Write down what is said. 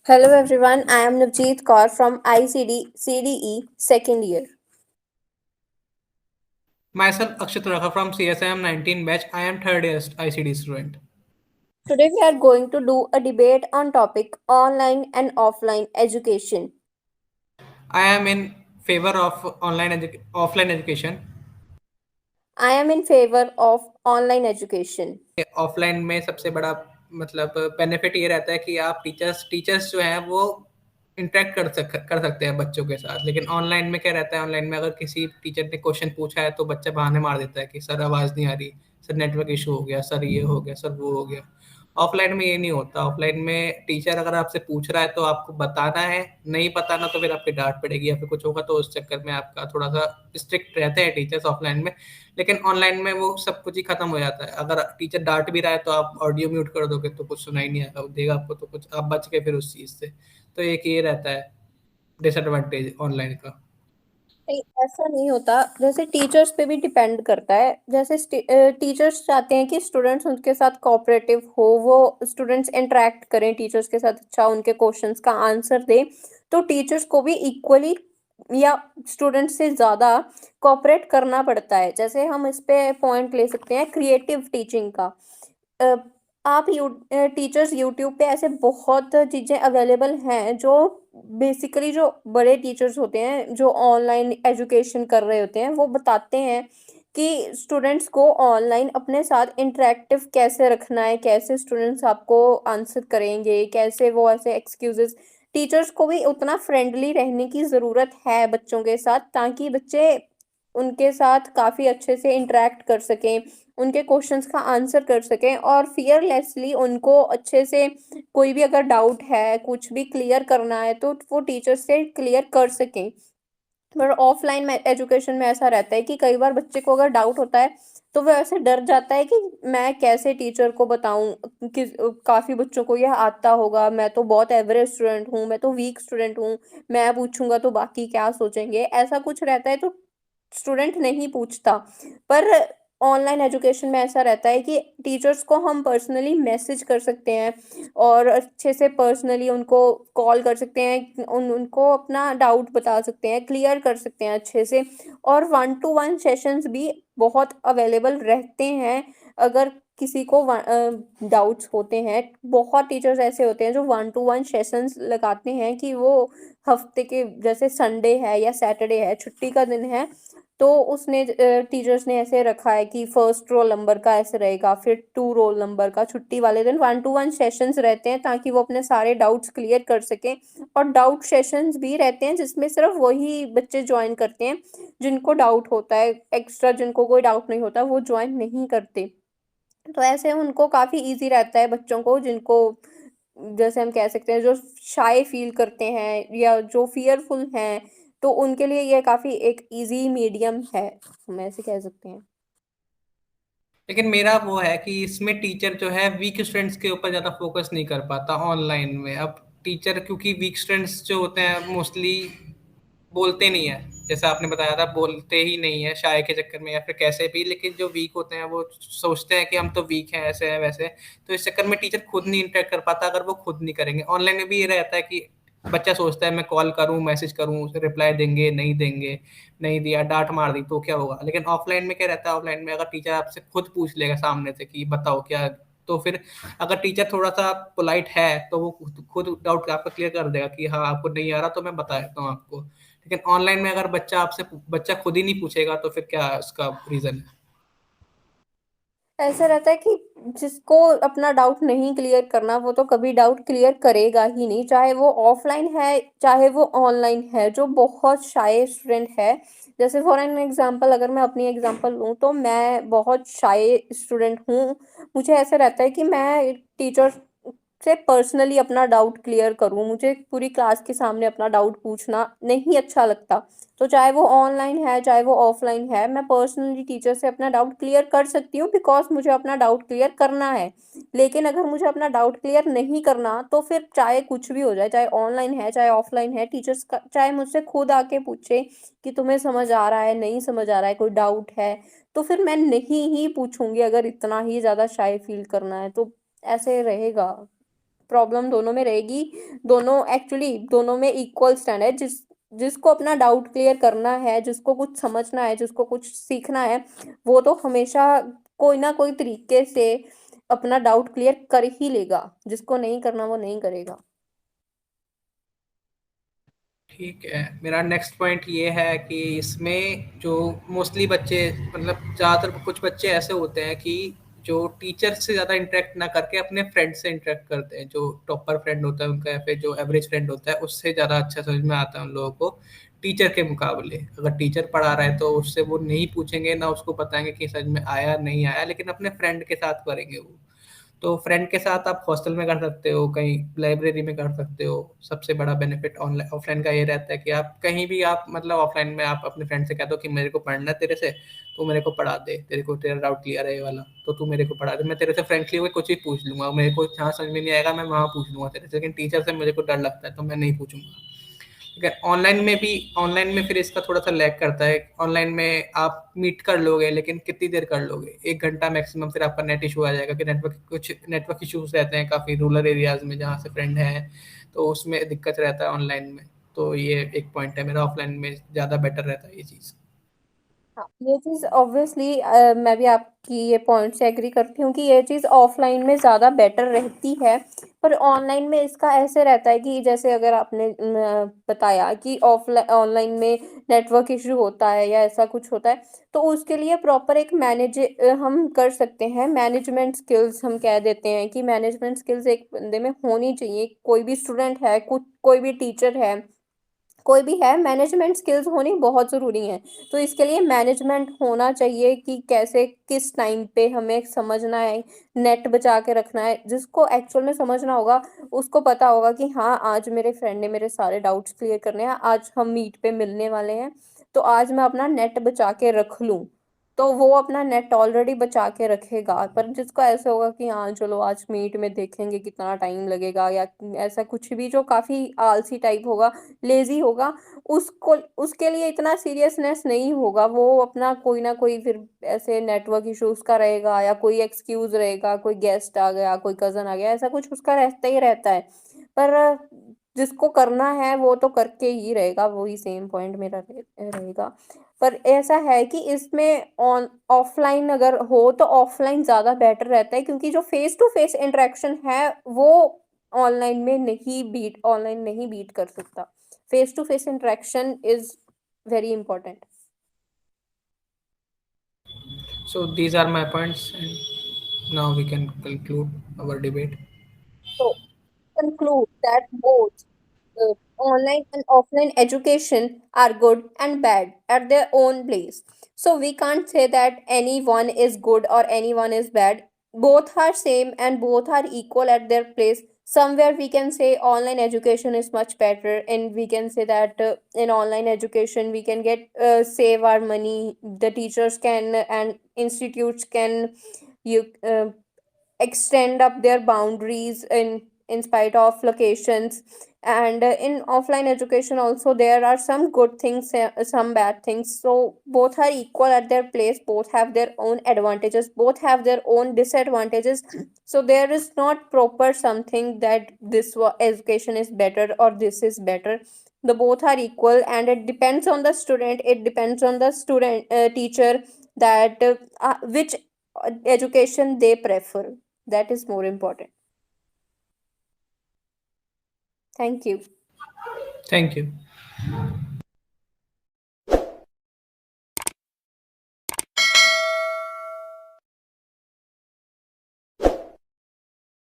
Hello everyone, I am Navjeet Kaur from ICD CDE second year. Myself, Akshat Rakha from CSIM 19 batch. I am third year ICD student. Today we are going to do a debate on topic online and offline education. I am in favor of offline education. I am in favor of online education. Offline में सबसे बड़ा मतलब benefit ये रहता है कि आप teachers जो हैं वो इंटरेक्ट कर सकते हैं बच्चों के साथ। लेकिन ऑनलाइन में क्या रहता है, ऑनलाइन में अगर किसी टीचर ने क्वेश्चन पूछा है तो बच्चा बहाने मार देता है कि सर आवाज़ नहीं आ रही, सर नेटवर्क इशू हो गया, सर ये हो गया, सर वो हो गया। ऑफलाइन में ये नहीं होता। ऑफलाइन में टीचर अगर आपसे पूछ रहा है तो आपको बताना है, नहीं बताना तो फिर आपकी डांट पड़ेगी या फिर कुछ होगा, तो उस चक्कर में आपका थोड़ा सा स्ट्रिक्ट रहते हैं टीचर्स ऑफलाइन में। लेकिन ऑनलाइन में वो सब कुछ ही खत्म हो जाता है। अगर टीचर डांट भी रहा है तो आप ऑडियो म्यूट कर दोगे तो कुछ सुनाई नहीं आएगा, देगा आपको तो कुछ आप बच गए फिर उस चीज से। तो एक ये रहता है डिसएडवांटेज ऑनलाइन का। नहीं, ऐसा नहीं होता। जैसे टीचर्स पे भी डिपेंड करता है। जैसे टीचर्स चाहते हैं कि स्टूडेंट्स उनके साथ कोऑपरेटिव हो, वो स्टूडेंट्स इंटरेक्ट करें टीचर्स के साथ, अच्छा उनके क्वेश्चंस का आंसर दें। तो टीचर्स को भी इक्वली या स्टूडेंट्स से ज़्यादा कोऑपरेट करना पड़ता है। जैसे हम इस पे पॉइंट ले सकते हैं क्रिएटिव टीचिंग का। अ, आप टीचर्स यूट्यूब पे ऐसे बहुत चीज़ें अवेलेबल हैं जो बेसिकली जो बड़े टीचर्स होते हैं जो ऑनलाइन एजुकेशन कर रहे होते हैं वो बताते हैं कि स्टूडेंट्स को ऑनलाइन अपने साथ इंटरेक्टिव कैसे रखना है, कैसे स्टूडेंट्स आपको आंसर करेंगे, कैसे वो ऐसे एक्सक्यूजेस। टीचर्स को भी उतना फ्रेंडली रहने की ज़रूरत है बच्चों के साथ, ताकि बच्चे उनके साथ काफ़ी अच्छे से इंटरेक्ट कर सकें, उनके क्वेश्चंस का आंसर कर सकें और फियरलेसली उनको अच्छे से कोई भी अगर डाउट है, कुछ भी क्लियर करना है तो वो टीचर से क्लियर कर सकें। पर ऑफलाइन में एजुकेशन में ऐसा रहता है कि कई बार बच्चे को अगर डाउट होता है तो वो ऐसे डर जाता है कि मैं कैसे टीचर को बताऊं कि काफी बच्चों को यह आता होगा, मैं तो बहुत एवरेज स्टूडेंट हूँ, मैं तो वीक स्टूडेंट हूँ, मैं पूछूंगा तो बाकी क्या सोचेंगे, ऐसा कुछ रहता है तो स्टूडेंट नहीं पूछता। पर ऑनलाइन एजुकेशन में ऐसा रहता है कि टीचर्स को हम पर्सनली मैसेज कर सकते हैं और अच्छे से पर्सनली उनको कॉल कर सकते हैं, उनको अपना डाउट बता सकते हैं, क्लियर कर सकते हैं अच्छे से। और वन टू वन सेशंस भी बहुत अवेलेबल रहते हैं। अगर किसी को डाउट्स होते हैं, बहुत टीचर्स ऐसे होते हैं जो वन टू वन सेशंस लगाते हैं कि वो हफ्ते के जैसे संडे है या सैटरडे है, छुट्टी का दिन है, तो उसने टीचर्स ने ऐसे रखा है कि फर्स्ट रोल नंबर का ऐसे रहेगा, फिर टू रोल नंबर का छुट्टी वाले दिन वन टू वन सेशंस रहते हैं ताकि वो अपने सारे डाउट्स क्लियर कर सकें। और डाउट सेशंस भी रहते हैं जिसमें सिर्फ वही बच्चे ज्वाइन करते हैं जिनको डाउट होता है, एक्स्ट्रा जिनको कोई डाउट नहीं होता वो ज्वाइन नहीं करते। तो ऐसे उनको काफ़ी इजी रहता है बच्चों को, जिनको जैसे हम कह सकते हैं जो शाय फील करते हैं या जो फियरफुल हैं, तो उनके लिए ये काफ़ी एक इजी मीडियम है, हम ऐसे कह सकते हैं। लेकिन मेरा वो है कि इसमें टीचर जो है वीक स्टूडेंट्स के ऊपर ज्यादा फोकस नहीं कर पाता ऑनलाइन में। अब टीचर क्योंकि वीक स्टूडेंट्स जो होते हैं मोस्टली बोलते नहीं है, जैसा आपने बताया था, बोलते ही नहीं है शाय के चक्कर में या फिर कैसे भी। लेकिन जो वीक होते हैं वो सोचते हैं कि हम तो वीक हैं, ऐसे हैं वैसे हैं। तो इस चक्कर में टीचर खुद नहीं इंटरेक्ट कर पाता अगर वो खुद नहीं करेंगे। ऑनलाइन में भी ये रहता है कि बच्चा सोचता है मैं कॉल करूं, मैसेज करूं, उसे रिप्लाई देंगे, नहीं देंगे, नहीं दिया, डांट मार दी तो क्या होगा। लेकिन ऑफलाइन में क्या रहता है, ऑफलाइन में अगर टीचर आपसे खुद पूछ लेगा सामने से कि बताओ क्या, तो फिर अगर टीचर थोड़ा सा पोलाइट है तो वो खुद डाउट आपका क्लियर कर देगा कि हाँ आपको नहीं आ रहा तो मैं बता देता हूँ आपको। लेकिन ऑनलाइन में अगर बच्चा खुद ही नहीं पूछेगा तो फिर क्या उसका रीजन है। ऐसा रहता है कि जिसको अपना डाउट नहीं क्लियर करना वो तो कभी डाउट क्लियर करेगा ही नहीं, चाहे वो ऑफलाइन है चाहे वो ऑनलाइन है। जो बहुत शाय स्टूडेंट है, जैसे फॉर एन एग्जांपल अगर मैं अपनी एग्जांपल लूँ तो मैं बहुत शाय स्टूडेंट हूँ। मुझे ऐसा रहता है कि मैं टीचर से पर्सनली अपना डाउट क्लियर करूँ, मुझे पूरी क्लास के सामने अपना डाउट पूछना नहीं अच्छा लगता। तो चाहे वो ऑनलाइन है चाहे वो ऑफलाइन है, मैं पर्सनली टीचर से अपना डाउट क्लियर कर सकती हूँ बिकॉज मुझे अपना डाउट क्लियर करना है। लेकिन अगर मुझे अपना डाउट क्लियर नहीं करना तो फिर चाहे कुछ भी हो जाए, चाहे ऑनलाइन है चाहे ऑफलाइन है, टीचर्स का चाहे मुझसे खुद आके पूछे कि तुम्हें समझ आ रहा है, नहीं समझ आ रहा है, कोई डाउट है, तो फिर मैं नहीं ही पूछूंगी अगर इतना ही ज़्यादा शाय फील करना है तो। ऐसे रहेगा। प्रॉब्लम दोनों में रहेगी। दोनों एक्चुअली दोनों में इक्वल स्टैंड है। जिसको अपना डाउट क्लियर करना है, जिसको कुछ समझना है, जिसको कुछ सीखना है, वो तो हमेशा कोई ना कोई तरीके से अपना डाउट क्लियर कर ही लेगा। जिसको नहीं करना वो नहीं करेगा। ठीक है, मेरा नेक्स्ट पॉइंट ये है कि इसमें जो मोस्टली बच्चे, मतलब ज़्यादातर कुछ बच्चे ऐसे होते हैं कि जो टीचर से ज़्यादा इंटरेक्ट ना करके अपने फ्रेंड से इंटरेक्ट करते हैं। जो टॉपर फ्रेंड होता है उनका, या फिर जो एवरेज फ्रेंड होता है, उससे ज़्यादा अच्छा समझ में आता है उन लोगों को टीचर के मुकाबले। अगर टीचर पढ़ा रहा है तो उससे वो नहीं पूछेंगे, ना उसको बताएंगे कि समझ में आया नहीं आया, लेकिन अपने फ्रेंड के साथ करेंगे वो। तो फ्रेंड के साथ आप हॉस्टल में कर सकते हो, कहीं लाइब्रेरी में कर सकते हो। सबसे बड़ा बेनिफिट ऑनलाइन ऑफलाइन का ये रहता है कि आप कहीं भी, आप मतलब ऑफलाइन में आप अपने फ्रेंड से कह दो कि मेरे को पढ़ना है तेरे से, तो मेरे को पढ़ा दे, तेरे को तेरा डाउट क्लियर है ये वाला, तो तू मेरे को पढ़ा दे, मैं तेरे से फ्रेंकली होकर कुछ भी पूछ लूंगा, मेरे को जहाँ समझ में नहीं आएगा मैं वहाँ पूछ लूंगा तेरे से। लेकिन टीचर से मुझे को डर लगता है तो मैं नहीं पूछूंगा। ठीक है, ऑनलाइन में भी, ऑनलाइन में फिर इसका थोड़ा सा लैग करता है। ऑनलाइन में आप मीट कर लोगे, लेकिन कितनी देर कर लोगे, 1 घंटा मैक्सिमम, फिर आपका नेट इशू आ जाएगा कि नेटवर्क इश्यूज रहते हैं काफ़ी रूरल एरियाज में जहाँ से फ्रेंड हैं, तो उसमें दिक्कत रहता है ऑनलाइन में। तो ये एक पॉइंट है मेरा, ऑफलाइन में ज़्यादा बेटर रहता है ये चीज़। हाँ, ये चीज ऑब्वियसली मैं भी आपकी ये पॉइंट से एग्री करती हूँ कि ये चीज ऑफलाइन में ज्यादा बेटर रहती है। पर ऑनलाइन में इसका ऐसे रहता है कि जैसे अगर आपने बताया कि ऑफलाइन ऑनलाइन में नेटवर्क इशू होता है या ऐसा कुछ होता है, तो उसके लिए प्रॉपर एक हम कर सकते हैं मैनेजमेंट स्किल्स। हम कह देते हैं कि मैनेजमेंट स्किल्स एक बंदे में होनी चाहिए। कोई भी स्टूडेंट है, कुछ कोई भी टीचर है, कोई भी है, मैनेजमेंट स्किल्स होनी बहुत ज़रूरी है। तो इसके लिए मैनेजमेंट होना चाहिए कि कैसे किस टाइम पे हमें समझना है, नेट बचा के रखना है। जिसको एक्चुअल में समझना होगा उसको पता होगा कि हाँ, आज मेरे फ्रेंड ने मेरे सारे डाउट्स क्लियर करने हैं, आज हम मीट पे मिलने वाले हैं, तो आज मैं अपना नेट बचा के रख लूँ। तो वो अपना नेट ऑलरेडी बचा के रखेगा। पर जिसको ऐसे होगा कि हाँ चलो आज मीट में देखेंगे कितना टाइम लगेगा, या ऐसा कुछ भी, जो काफ़ी आलसी टाइप होगा, लेजी होगा, उसको उसके लिए इतना सीरियसनेस नहीं होगा। वो अपना कोई ना कोई फिर ऐसे नेटवर्क इश्यूज का रहेगा, या कोई एक्सक्यूज रहेगा, कोई गेस्ट आ गया, कोई कजन आ गया, ऐसा कुछ उसका रहता ही रहता है। पर जिसको करना है वो तो करके ही रहेगा। वही सेम पॉइंट मेरा रहेगा। पर ऐसा है कि इसमें ऑन ऑफलाइन अगर हो तो ऑफलाइन ज़्यादा बेटर रहता है, क्योंकि जो फेस टू फेस इंटरेक्शन है वो ऑनलाइन नहीं बीट कर सकता। Face to face interaction is very important. So these are my points, and now we can conclude our debate. So conclude that both online and offline education are good and bad at their own place. So we can't say that any one is good or anyone is bad. Both are same and both are equal at their place. Somewhere we can say online education is much better, and we can say that in online education we can get save our money. The teachers can and institutes can you extend up their boundaries in spite of locations. And in offline education also there are some good things, some bad things. So both are equal at their place, both have their own advantages, both have their own disadvantages. So there is not proper something that education is better or this is better. The both are equal, and it depends on the student, it depends on the student teacher, that which education they prefer. That is more important. Thank you. Thank you.